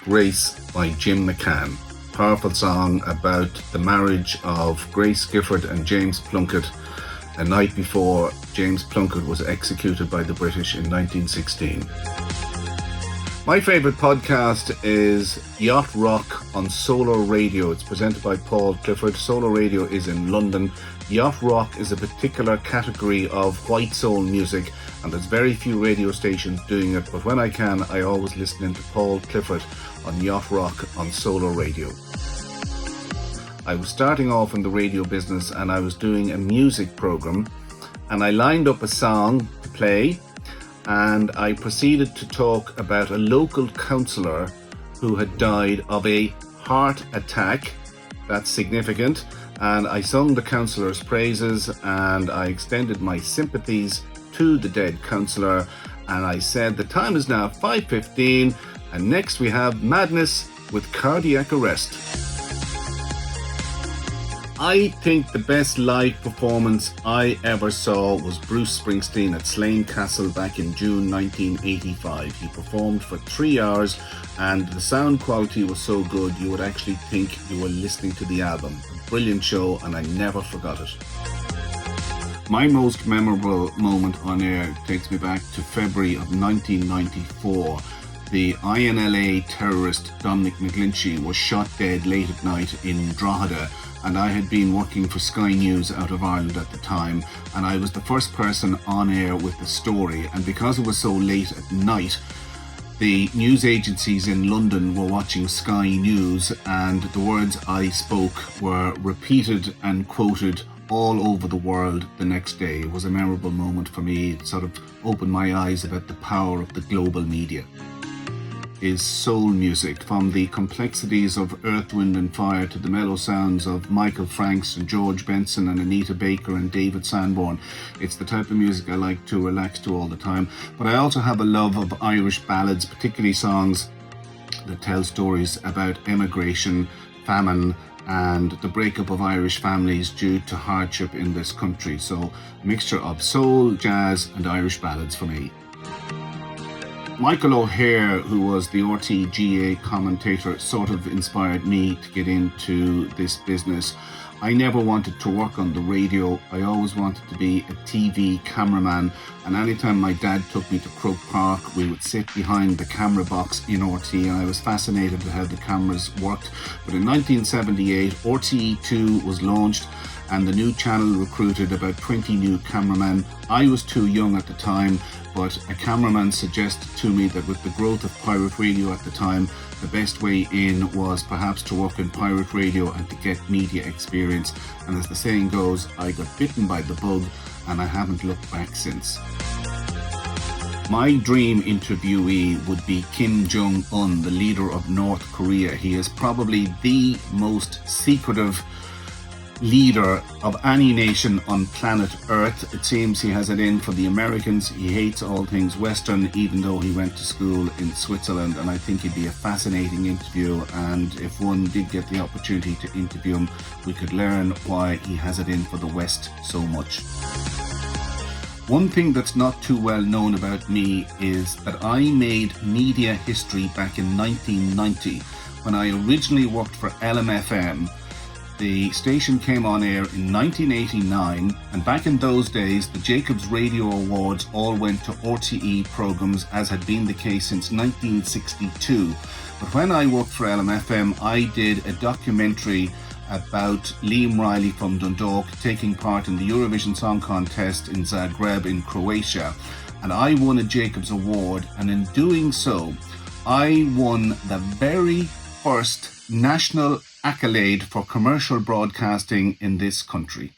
Grace by Jim McCann. Powerful song about the marriage of Grace Gifford and James Plunkett a night before James Plunkett was executed by the British in 1916. My favourite podcast is Yacht Rock on Solar Radio. It's presented by Paul Clifford. Solar Radio is in London. Yacht Rock is a particular category of white soul music, and there's very few radio stations doing it, but when I can, I always listen in to Paul Clifford on Yacht Rock on Solar Radio. I was starting off in the radio business and I was doing a music program, and I lined up a song to play, and I proceeded to talk about a local councillor who had died of a heart attack. That's significant. And I sung the councillor's praises, and I extended my sympathies to the dead councillor, and I said the time is now 5:15, and next we have Madness with Cardiac Arrest. I think the best live performance I ever saw was Bruce Springsteen at Slane Castle back in June 1985. He performed for 3 hours, and the sound quality was so good you would actually think you were listening to the album. A brilliant show, and I never forgot it. My most memorable moment on air takes me back to February of 1994. The INLA terrorist Dominic McGlinchey was shot dead late at night in Drogheda, and I had been working for Sky News out of Ireland at the time, and I was the first person on air with the story, and because it was so late at night, the news agencies in London were watching Sky News, and the words I spoke were repeated and quoted all over the world the next day. It was a memorable moment for me. It sort of opened my eyes about the power of the global media. Is soul music, from the complexities of Earth, Wind and Fire to the mellow sounds of Michael Franks and George Benson and Anita Baker and David Sanborn. It's the type of music I like to relax to all the time, but I also have a love of Irish ballads, particularly songs that tell stories about emigration, famine, and the breakup of Irish families due to hardship in this country. So a mixture of soul, jazz and Irish ballads for me. Michael O'Hare, who was the RTGA commentator, sort of inspired me to get into this business. I never wanted to work on the radio. I always wanted to be a TV cameraman, and anytime my dad took me to Croke Park, we would sit behind the camera box in RTE, and I was fascinated at how the cameras worked. But in 1978, RTE2 was launched, and the new channel recruited about 20 new cameramen. I was too young at the time, but a cameraman suggested to me that with the growth of pirate radio at the time, the best way in was perhaps to work in pirate radio and to get media experience. And as the saying goes, I got bitten by the bug, and I haven't looked back since. My dream interviewee would be Kim Jong-un, the leader of North Korea. He is probably the most secretive leader of any nation on planet Earth. It seems he has it in for the Americans. He hates all things Western, even though he went to school in Switzerland, and I think he'd be a fascinating interview, and if one did get the opportunity to interview him, we could learn why he has it in for the West so much. One thing that's not too well known about me is that I made media history back in 1990 when I originally worked for LMFM. The station came on air in 1989, and back in those days, the Jacobs Radio Awards all went to RTE programmes, as had been the case since 1962. But when I worked for LMFM, I did a documentary about Liam Riley from Dundalk taking part in the Eurovision Song Contest in Zagreb in Croatia. And I won a Jacobs Award, and in doing so, I won the very first national accolade for commercial broadcasting in this country.